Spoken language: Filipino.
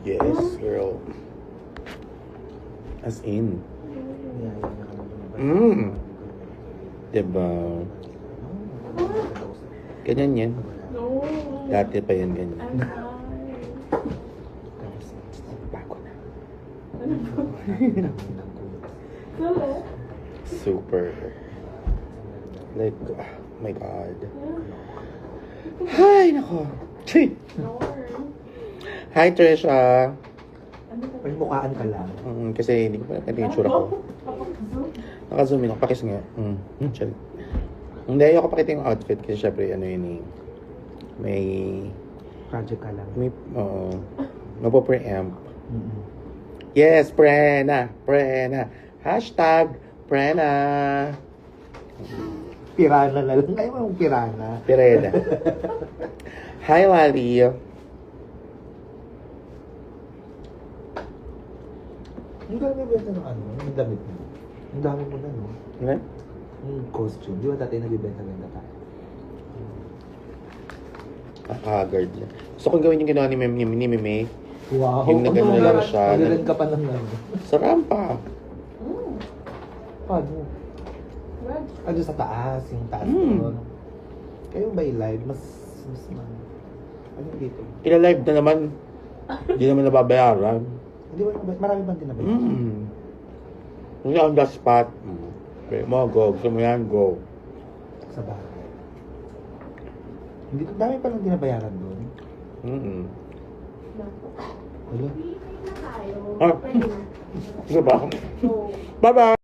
Yes, girl. As in. Diba? Ganyan yan. No. Dati pa yan ganyan. I'm fine. Bago na. Hello. Super. Like, oh my God. Ay, nako. Chi! Hi, Trisha. May mukhaan ka lang. Kasi hindi ko pa nakita yung tsura ko. Naka-zoom in ako. Pakis nga. Chill. Hindi, ayoko pakita yung outfit kasi syempre, ano yun eh. May... Project ka lang. May, mapo-preamp. Yes, Prena. Prena. Hashtag Prena. Pirana na lang. Ayaw mo yung pirana. Prena. Hi, Lali. Yung dami benta ng ano, yung damit mo. Ang dami mo na, no? Ano? Yung costume. Di ba dati nagbibenta-benta tayo? Haggard yan. Gusto kong gawin yung ginawa ni Meme. Wow! Yung nagano lang siya. Pagdalan ka pa ng ano. Sa rampa. Paano? What? Ano sa taas, yung taas doon. Kayo ba live? Mas ano dito? Ila-live na naman. Hindi naman nababayaran. Hindi ba, marami bang tinabayan? Hindi on the spot. Okay, mo, go. Gusto mo yan, go. Sa bahay. Hindi, dami pa lang tinabayaran doon. Wala. Pili na tayo. Ah. Pwede na. Sige ba? So, Bye-bye!